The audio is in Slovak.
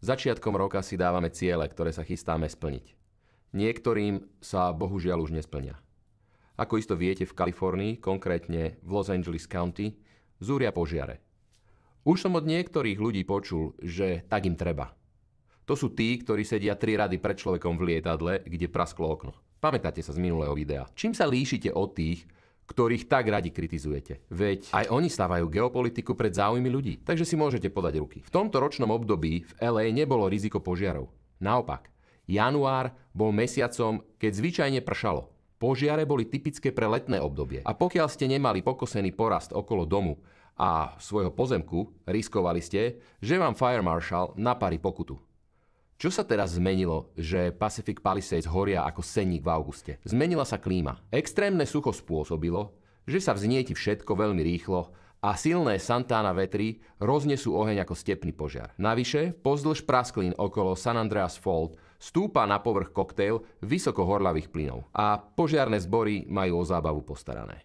Začiatkom roka si dávame ciele, ktoré sa chystáme splniť. Niektorým sa bohužiaľ už nesplnia. Ako isto viete, v Kalifornii, konkrétne v Los Angeles County, zúria požiare. Už som od niektorých ľudí počul, že tak im treba. To sú tí, ktorí sedia 3 rady pred človekom v lietadle, kde prasklo okno. Pamätáte sa z minulého videa. Čím sa líšite od tých, ktorých tak radi kritizujete? Veď aj oni stávajú geopolitiku pred záujmy ľudí, takže si môžete podať ruky. V tomto ročnom období v LA nebolo riziko požiarov. Naopak, január bol mesiacom, keď zvyčajne pršalo. Požiare boli typické pre letné obdobie. A pokiaľ ste nemali pokosený porast okolo domu a svojho pozemku, riskovali ste, že vám Fire Marshal napári pokutu. Čo sa teraz zmenilo, že Pacific Palisades horia ako senník v auguste? Zmenila sa klíma. Extrémne sucho spôsobilo, že sa vznieti všetko veľmi rýchlo a silné Santana vetry roznesú oheň ako stepný požiar. Navyše, pozdĺž prasklín okolo San Andreas Fault stúpa na povrch koktail vysoko horľavých plynov a požiarne zbory majú o zábavu postarané.